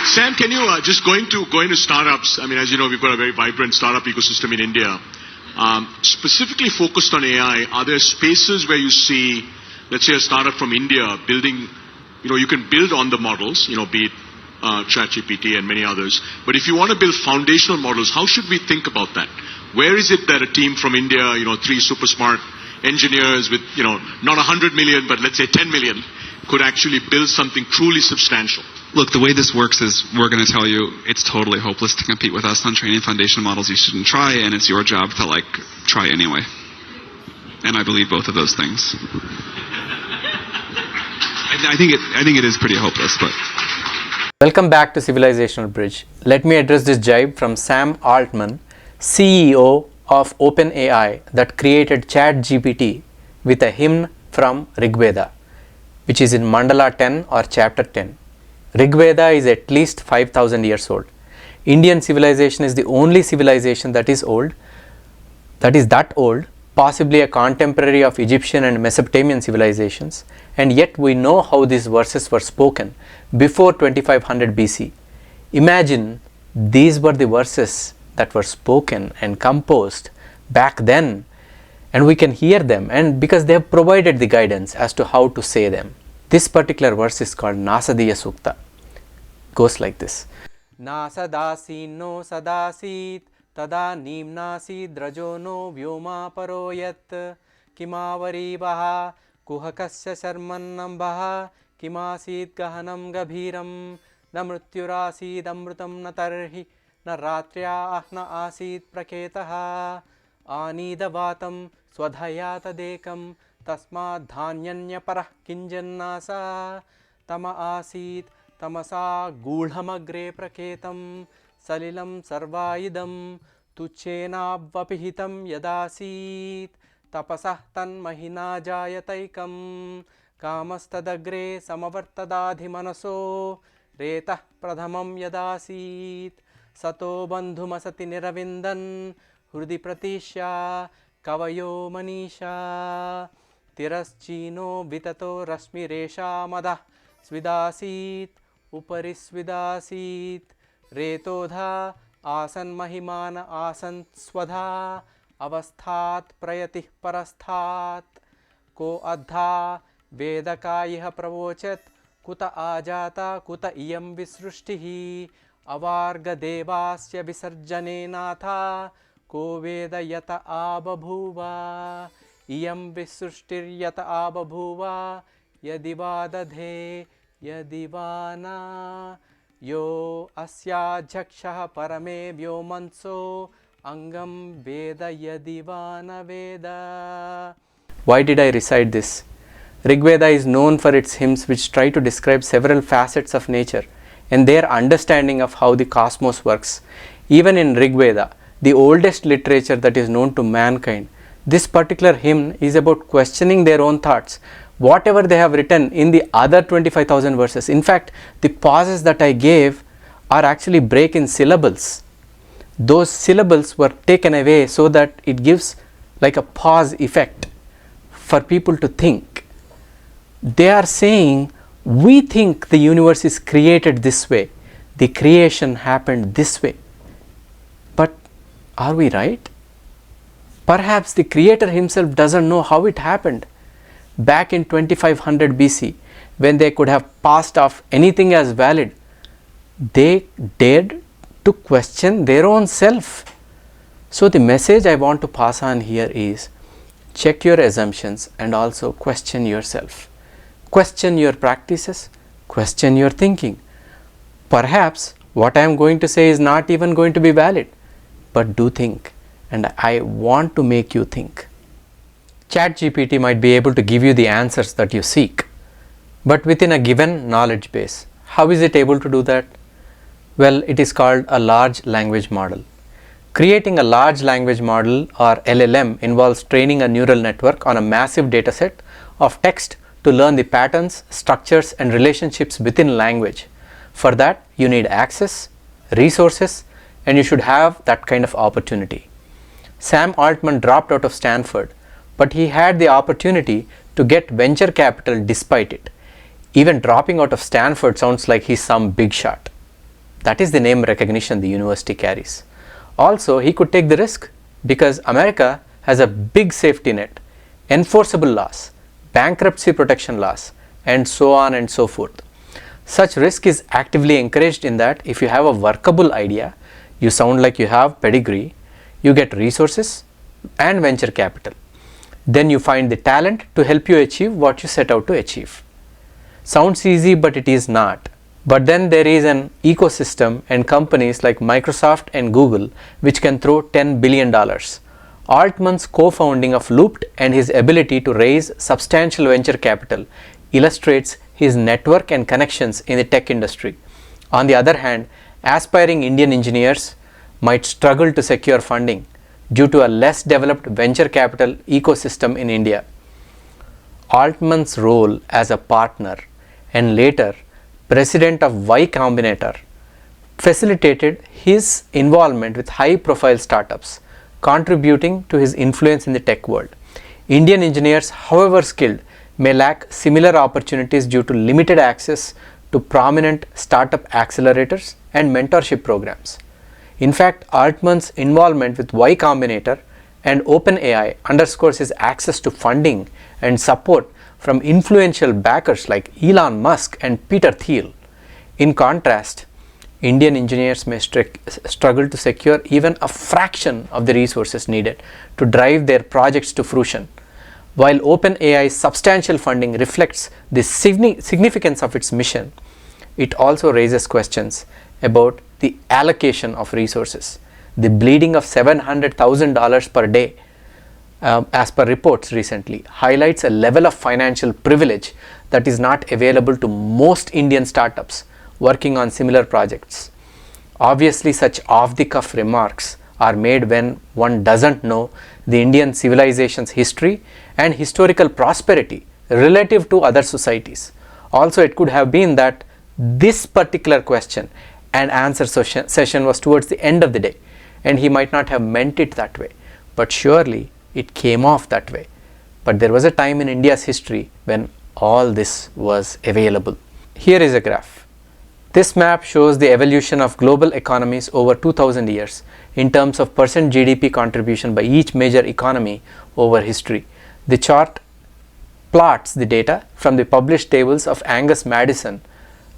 Sam, can you just going to startups? I mean, as you know, we've got a very vibrant startup ecosystem in India. Specifically focused on AI, are there spaces where you see, let's say, a startup from India building, you can build on the models, be it ChatGPT and many others. But if you want to build foundational models, how should we think about that? Where is it that a team from India, 3 super smart engineers with, not 100 million, but let's say 10 million, could actually build something truly substantial? Look, the way this works is we're going to tell you it's totally hopeless to compete with us on training foundation models. You shouldn't try, and it's your job to try anyway. And I believe both of those things. I think it is pretty hopeless, but. Welcome back to Civilizational Bridge. Let me address this jibe from Sam Altman, CEO of OpenAI, that created ChatGPT with a hymn from Rigveda, which is in Mandala 10 or chapter 10. Rigveda is at least 5,000 years old. Indian civilization is the only civilization that is old, possibly a contemporary of Egyptian and Mesopotamian civilizations, and yet we know how these verses were spoken before 2500 BC. Imagine these were the verses that were spoken and composed back then, and we can hear them, and because they have provided the guidance as to how to say them. This particular verse is called Nasadeeya Sukta. Goes like this. Nasadasino sadasit tada nimnasid drajono vyoma paroyat kimavari baha kuhakasya sharmannam baha kimasid gahanam gabhiram namrutyurasid amrutam natarhi narratrya ahna asid praketaha anidavatam swadhayatadekam tasmad dhanyanya parah kinjannasa tama asit tamasa gudhamagre praketam salilam sarvaidam tuchenavvapihitam yadasit tapasah tan mahina jayataikam kamastadagre samavartadadhimanaso retah pradhamam yadasit sato bandhumasati niravindan hrudi pratishya kavayo manisha tiraschino vitato rasmi resha madah svidasit upari svidasit retodha asan mahimana asan swadha avasthat prayatih parasthat ko adha vedakayih pravochat kuta ajata kuta iyam visrushtihi avarga devasya visarjane natha ko vedayata ababhuva iyam visrushtiryata ababhuva yadivadadhe yadivana yo asya jaksha parame vyomanso angam veda yadivana veda. Why did I recite this? Rigveda is known for its hymns which try to describe several facets of nature and their understanding of how the cosmos works. Even in Rigveda, the oldest literature that is known to mankind, this particular hymn is about questioning their own thoughts, whatever they have written in the other 25,000 verses. In fact, the pauses that I gave are actually break in syllables. Those syllables were taken away so that it gives like a pause effect for people to think. They are saying, we think the universe is created this way, the creation happened this way. But are we right? Perhaps the creator himself doesn't know how it happened. Back in 2500 BC, when they could have passed off anything as valid, they dared to question their own self. So the message I want to pass on here is, check your assumptions and also question yourself. Question your practices, question your thinking. Perhaps what I am going to say is not even going to be valid, but do think, and I want to make you think. ChatGPT might be able to give you the answers that you seek, but within a given knowledge base. How is it able to do that? Well, it is called a large language model. Creating a large language model or LLM involves training a neural network on a massive dataset of text to learn the patterns, structures, and relationships within language. For that, you need access, resources, and you should have that kind of opportunity. Sam Altman dropped out of Stanford, but he had the opportunity to get venture capital despite it. Even dropping out of Stanford sounds like he's some big shot. That is the name recognition the university carries. Also, he could take the risk because America has a big safety net, enforceable laws, bankruptcy protection laws, and so on and so forth. Such risk is actively encouraged in that if you have a workable idea, you sound like you have pedigree, you get resources and venture capital. Then you find the talent to help you achieve what you set out to achieve. Sounds easy, but it is not. But then there is an ecosystem and companies like Microsoft and Google which can throw $10 billion. Altman's co-founding of Looped and his ability to raise substantial venture capital illustrates his network and connections in the tech industry. On the other hand, aspiring Indian engineers might struggle to secure funding due to a less developed venture capital ecosystem in India. Altman's role as a partner and later president of Y Combinator facilitated his involvement with high-profile startups, contributing to his influence in the tech world. Indian engineers, however skilled, may lack similar opportunities due to limited access to prominent startup accelerators and mentorship programs. In fact, Altman's involvement with Y Combinator and OpenAI underscores his access to funding and support from influential backers like Elon Musk and Peter Thiel. In contrast, Indian engineers may struggle to secure even a fraction of the resources needed to drive their projects to fruition. While OpenAI's substantial funding reflects the significance of its mission, it also raises questions about the allocation of resources. The bleeding of $700,000 per day, as per reports recently, highlights a level of financial privilege that is not available to most Indian startups working on similar projects. Obviously, such off-the-cuff remarks are made when one doesn't know the Indian civilization's history and historical prosperity relative to other societies. Also, it could have been that this particular question and answer session was towards the end of the day, and he might not have meant it that way, but surely it came off that way. But there was a time in India's history when all this was available. Here is a graph. This map shows the evolution of global economies over 2000 years in terms of percent GDP contribution by each major economy over history. The chart plots the data from the published tables of Angus Madison,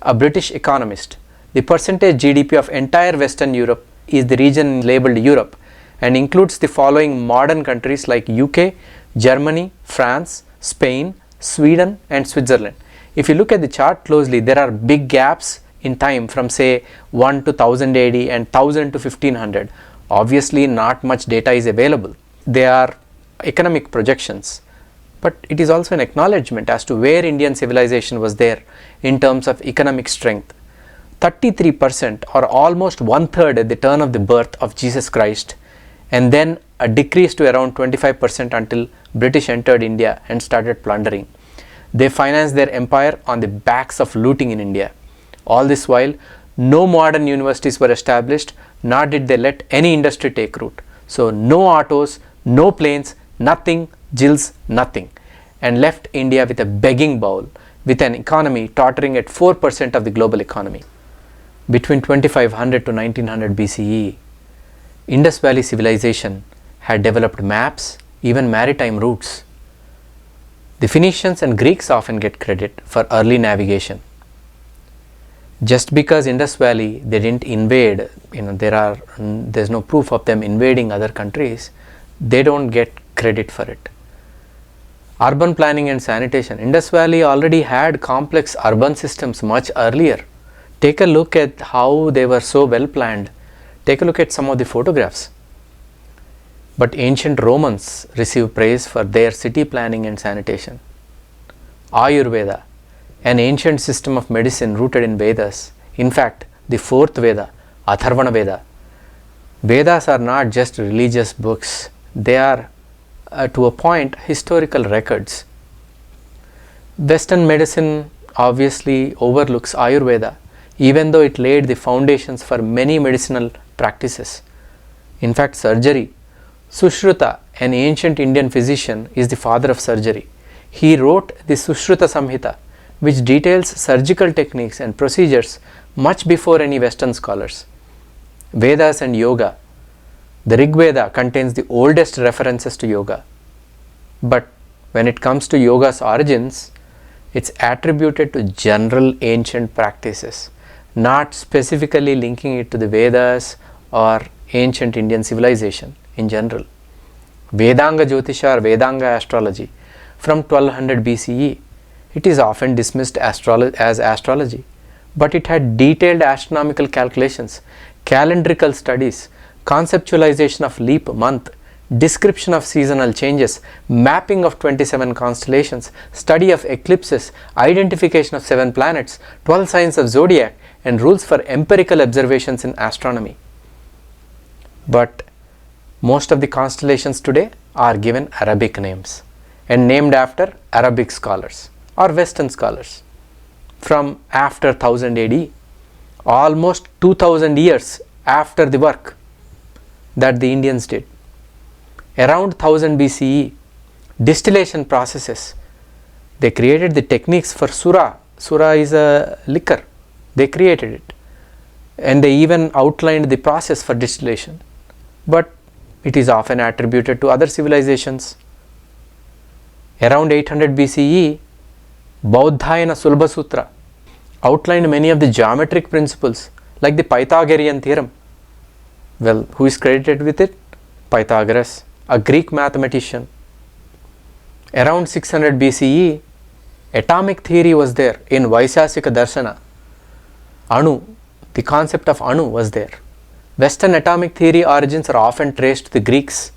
a British economist. The percentage GDP of entire Western Europe is the region labeled Europe and includes the following modern countries like UK, Germany, France, Spain, Sweden and Switzerland. If you look at the chart closely, there are big gaps in time from say 1 to 1000 AD and 1000 to 1500. Obviously not much data is available. They are economic projections, but it is also an acknowledgement as to where Indian civilization was there in terms of economic strength. 33% or almost one-third at the turn of the birth of Jesus Christ, and then a decrease to around 25% until British entered India and started plundering. They financed their empire on the backs of looting in India. All this while, no modern universities were established, nor did they let any industry take root. So no autos, no planes, nothing, Jills, nothing, and left India with a begging bowl, with an economy tottering at 4% of the global economy. Between 2500 to 1900 BCE, Indus Valley civilization had developed maps, even maritime routes. The Phoenicians and Greeks often get credit for early navigation. Just because Indus Valley they didn't invade, there's no proof of them invading other countries, they don't get credit for it. Urban planning and sanitation. Indus Valley already had complex urban systems much earlier. Take a look at how they were so well planned. Take a look at some of the photographs. But ancient Romans receive praise for their city planning and sanitation. Ayurveda, an ancient system of medicine rooted in Vedas. In fact, the fourth Veda, Atharvana Veda. Vedas are not just religious books. They are, to a point, historical records. Western medicine obviously overlooks Ayurveda, even though it laid the foundations for many medicinal practices. In fact, surgery. Sushruta, an ancient Indian physician, is the father of surgery. He wrote the Sushruta Samhita, which details surgical techniques and procedures much before any Western scholars. Vedas and yoga. The Rig Veda contains the oldest references to yoga. But when it comes to yoga's origins, it's attributed to general ancient practices, not specifically linking it to the Vedas or ancient Indian civilization in general. Vedanga Jyotisha or Vedanga astrology from 1200 BCE. It is often dismissed as astrology, but it had detailed astronomical calculations, calendrical studies, conceptualization of leap month, description of seasonal changes, mapping of 27 constellations, study of eclipses, identification of 7 planets, 12 signs of zodiac, and rules for empirical observations in astronomy. But most of the constellations today are given Arabic names and named after Arabic scholars or Western scholars from after 1000 AD, almost 2000 years after the work that the Indians did. Around 1000 BCE, distillation processes, they created the techniques for Sura. Sura is a liquor. They created it, and they even outlined the process for distillation, but it is often attributed to other civilizations. Around 800 BCE, Bauddhayana Sulabha Sutra outlined many of the geometric principles like the Pythagorean theorem. Well, who is credited with it? Pythagoras, a Greek mathematician. Around 600 BCE, atomic theory was there in Vaishashika Darshana. Anu, the concept of Anu was there. Western atomic theory origins are often traced to the Greeks,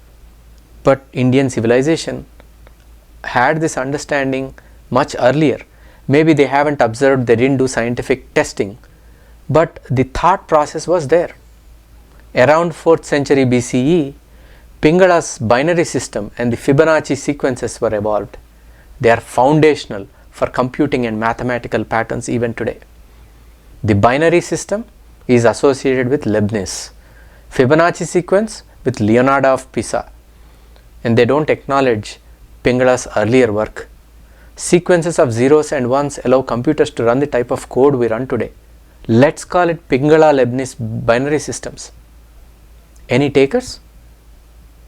but Indian civilization had this understanding much earlier. Maybe they haven't observed, they didn't do scientific testing, but the thought process was there. Around 4th century BCE, Pingala's binary system and the Fibonacci sequences were evolved. They are foundational for computing and mathematical patterns even today. The binary system is associated with Leibniz, Fibonacci sequence with Leonardo of Pisa, and they don't acknowledge Pingala's earlier work. Sequences of zeros and ones allow computers to run the type of code we run today. Let's call it Pingala-Leibniz binary systems. Any takers?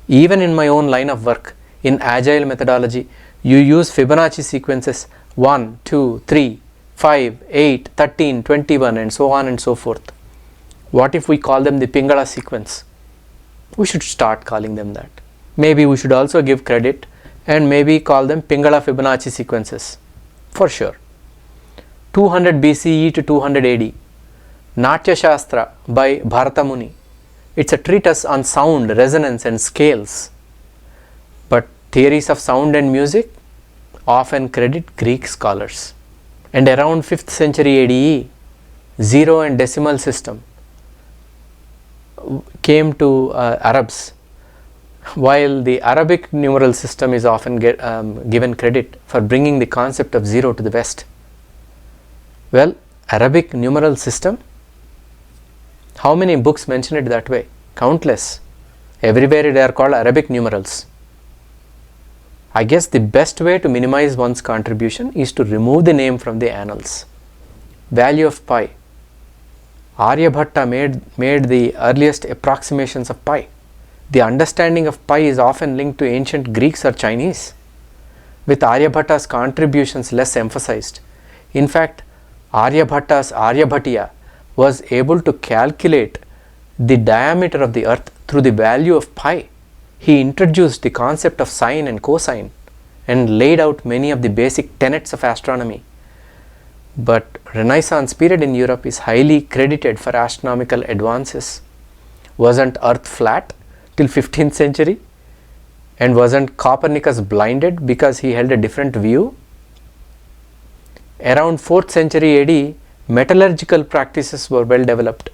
Even in my own line of work, in agile methodology, you use Fibonacci sequences 1, 2, 3, 5, 8, 13, 21 and so on and so forth. What if we call them the Pingala sequence? We should start calling them that. Maybe we should also give credit and maybe call them Pingala Fibonacci sequences for sure. 200 BCE to 200 AD, Natya Shastra by Bharata Muni. It's a treatise on sound, resonance and scales. But theories of sound and music often credit Greek scholars. And around 5th century ADE, zero and decimal system came to Arabs, while the Arabic numeral system is often given credit for bringing the concept of zero to the West. Well, Arabic numeral system, how many books mention it that way? Countless. Everywhere they are called Arabic numerals. I guess the best way to minimize one's contribution is to remove the name from the annals. Value of pi. Aryabhatta made the earliest approximations of pi. The understanding of pi is often linked to ancient Greeks or Chinese, with Aryabhatta's contributions less emphasized. In fact, Aryabhatta's Aryabhatiya was able to calculate the diameter of the earth through the value of pi. He introduced the concept of sine and cosine and laid out many of the basic tenets of astronomy. But Renaissance period in Europe is highly credited for astronomical advances. Wasn't earth flat till 15th century? And wasn't Copernicus blinded because he held a different view? Around 4th century AD, metallurgical practices were well developed.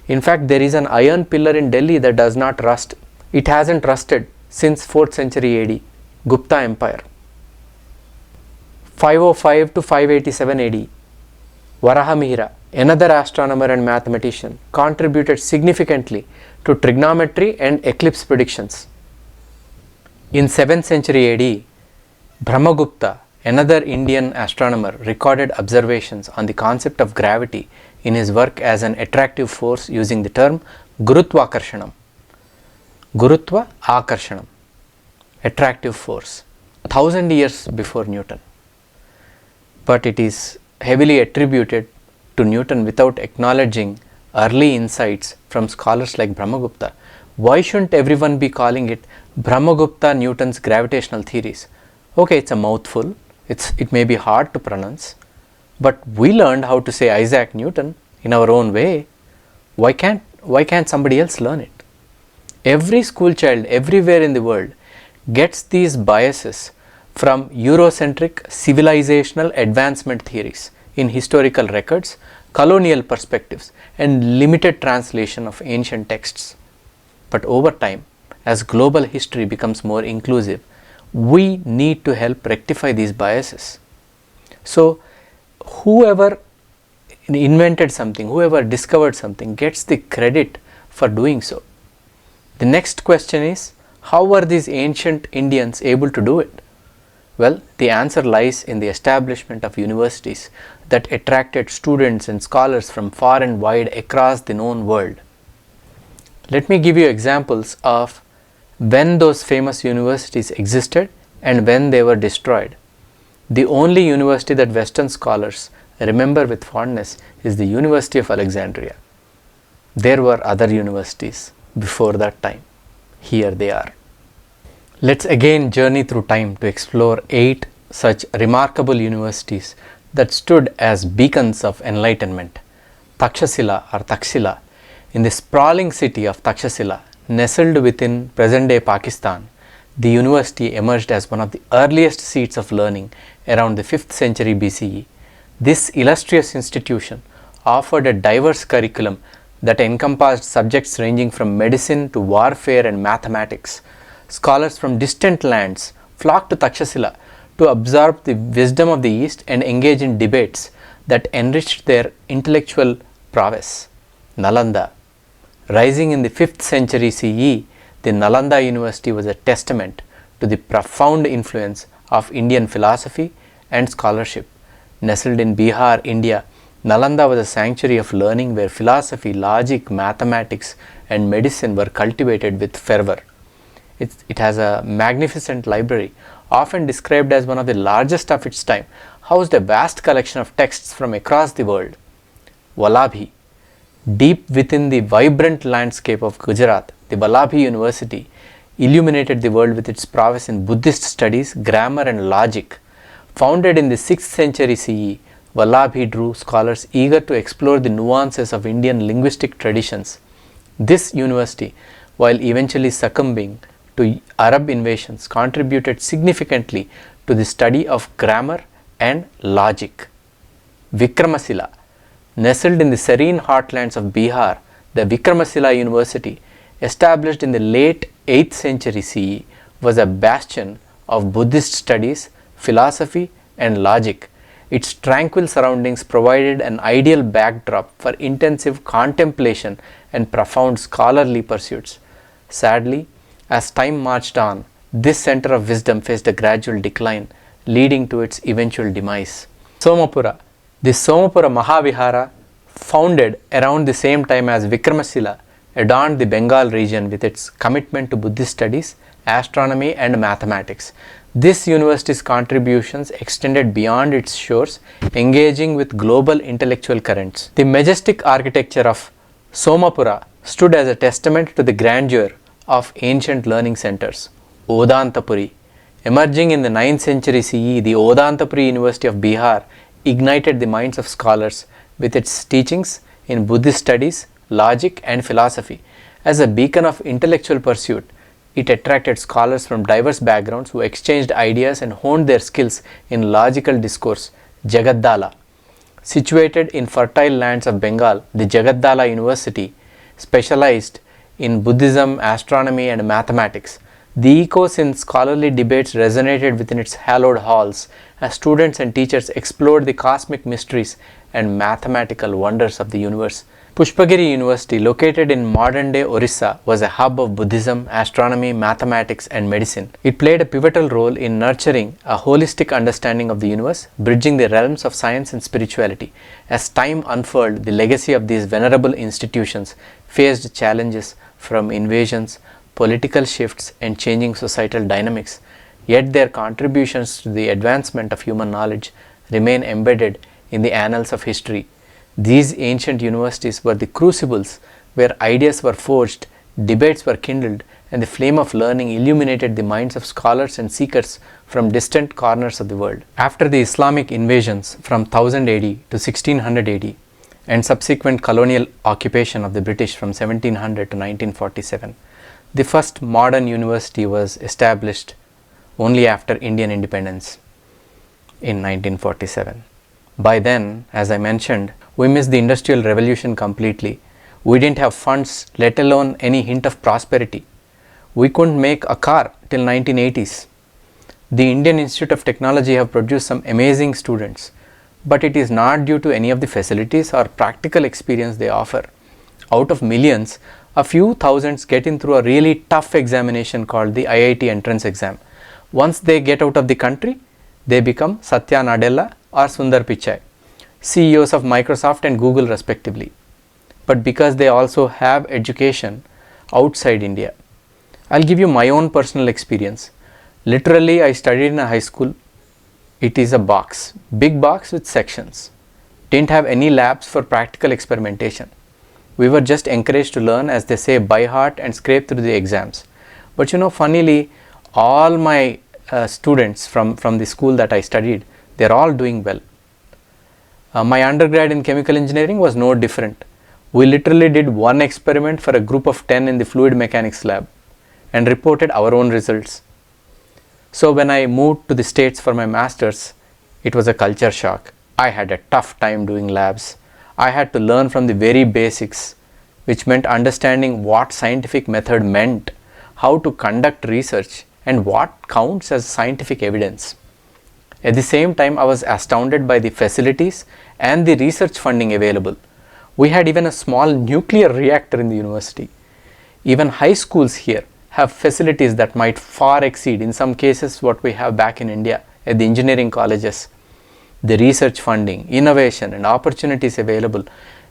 In fact, there is an iron pillar in Delhi that does not rust. It hasn't rusted since 4th century AD, Gupta Empire. 505 to 587 AD, Varahamihira, another astronomer and mathematician, contributed significantly to trigonometry and eclipse predictions. In 7th century AD, Brahmagupta, Another Indian astronomer recorded observations on the concept of gravity in his work as an attractive force using the term Gurutva Akarshanam. Gurutva Akarshanam, attractive force, 1000 years before Newton. But it is heavily attributed to Newton without acknowledging early insights from scholars like Brahmagupta. Why shouldn't everyone be calling it Brahmagupta Newton's gravitational theories? Okay, it's a mouthful, it may be hard to pronounce, but we learned how to say Isaac Newton in our own way. Why can't somebody else learn it? Every school child everywhere in the world gets these biases from Eurocentric civilizational advancement theories in historical records, colonial perspectives, and limited translation of ancient texts. But over time, as global history becomes more inclusive, we need to help rectify these biases. So, whoever invented something, whoever discovered something gets the credit for doing so. The next question is, how were these ancient Indians able to do it? Well, the answer lies in the establishment of universities that attracted students and scholars from far and wide across the known world. Let me give you examples of when those famous universities existed and when they were destroyed. The only university that Western scholars remember with fondness is the University of Alexandria. There were other universities before that time. Here they are. Let's again journey through time to explore 8 such remarkable universities that stood as beacons of enlightenment. Takshashila or Takshila, in the sprawling city of Takshashila, nestled within present-day Pakistan, the university emerged as one of the earliest seats of learning around the 5th century BCE. This illustrious institution offered a diverse curriculum that encompassed subjects ranging from medicine to warfare and mathematics. Scholars from distant lands flocked to Takshashila to absorb the wisdom of the East and engage in debates that enriched their intellectual prowess. Nalanda. Rising in the 5th century CE, the Nalanda University was a testament to the profound influence of Indian philosophy and scholarship. Nestled in Bihar, India, Nalanda was a sanctuary of learning where philosophy, logic, mathematics, and medicine were cultivated with fervor. It has a magnificent library, often described as one of the largest of its time, housed a vast collection of texts from across the world. Vallabhi. Deep within the vibrant landscape of Gujarat, the Vallabhi University illuminated the world with its prowess in Buddhist studies, grammar, and logic. Founded in the 6th century CE, Vallabhi drew scholars eager to explore the nuances of Indian linguistic traditions. This university, while eventually succumbing to Arab invasions, contributed significantly to the study of grammar and logic. Vikramasila. Nestled in the serene heartlands of Bihar, the Vikramasila University, established in the late 8th century CE, was a bastion of Buddhist studies, philosophy, and logic. Its tranquil surroundings provided an ideal backdrop for intensive contemplation and profound scholarly pursuits. Sadly, as time marched on, this center of wisdom faced a gradual decline, leading to its eventual demise. Somapura. The Somapura Mahavihara, founded around the same time as Vikramasila, adorned the Bengal region with its commitment to Buddhist studies, astronomy, and mathematics. This university's contributions extended beyond its shores, engaging with global intellectual currents. The majestic architecture of Somapura stood as a testament to the grandeur of ancient learning centers. Odantapuri. Emerging in the 9th century CE, the Odantapuri University of Bihar ignited the minds of scholars with its teachings in Buddhist studies, logic, and philosophy. As a beacon of intellectual pursuit, it attracted scholars from diverse backgrounds who exchanged ideas and honed their skills in logical discourse. Jagaddala. Situated in fertile lands of Bengal, the Jagaddala University specialized in Buddhism, astronomy, and mathematics. The echoes in scholarly debates resonated within its hallowed halls as students and teachers explored the cosmic mysteries and mathematical wonders of the universe. Pushpagiri University, located in modern-day Orissa, was a hub of Buddhism, astronomy, mathematics, and medicine. It played a pivotal role in nurturing a holistic understanding of the universe, bridging the realms of science and spirituality. As time unfurled, the legacy of these venerable institutions faced challenges from invasions, political shifts, and changing societal dynamics. Yet their contributions to the advancement of human knowledge remain embedded in the annals of history. These ancient universities were the crucibles where ideas were forged, debates were kindled, and the flame of learning illuminated the minds of scholars and seekers from distant corners of the world. After the Islamic invasions from 1000 AD to 1600 AD and subsequent colonial occupation of the British from 1700 to 1947, the first modern university was established only after Indian independence in 1947. By then, as I mentioned, we missed the Industrial Revolution completely. We didn't have funds, let alone any hint of prosperity. We couldn't make a car till 1980s. The Indian Institute of Technology have produced some amazing students, but it is not due to any of the facilities or practical experience they offer. Out of millions, a few thousands get in through a really tough examination called the IIT entrance exam. Once they get out of the country, they become Satya Nadella or Sundar Pichai, CEOs of Microsoft and Google respectively. But because they also have education outside India. I'll give you my own personal experience. Literally, I studied in a high school. It is a box, big box with sections. Didn't have any labs for practical experimentation. We were just encouraged to learn, as they say, by heart and scrape through the exams. But funnily, all my students from the school that I studied, they're all doing well. My undergrad in chemical engineering was no different. We literally did one experiment for a group of 10 in the fluid mechanics lab and reported our own results. So when I moved to the States for my master's, it was a culture shock. I had a tough time doing labs. I had to learn from the very basics, which meant understanding what scientific method meant, how to conduct research, and what counts as scientific evidence. At the same time, I was astounded by the facilities and the research funding available. We had even a small nuclear reactor in the university. Even high schools here have facilities that might far exceed, in some cases, what we have back in India at the engineering colleges. The research funding, innovation, and opportunities available,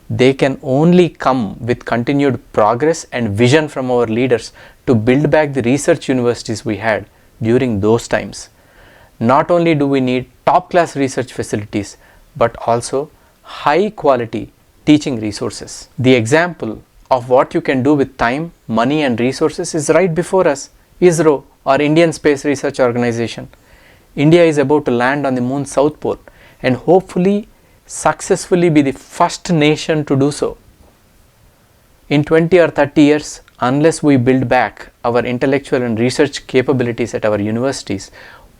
they can only come with continued progress and vision from our leaders to build back the research universities we had during those times. Not only do we need top-class research facilities, but also high-quality teaching resources. The example of what you can do with time, money, and resources is right before us. ISRO, or Indian Space Research Organization. India is about to land on the moon's south pole and hopefully successfully be the first nation to do so. In 20 or 30 years, unless we build back our intellectual and research capabilities at our universities,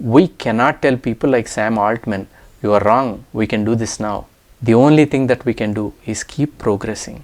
we cannot tell people like Sam Altman, you are wrong, we can do this now. The only thing that we can do is keep progressing.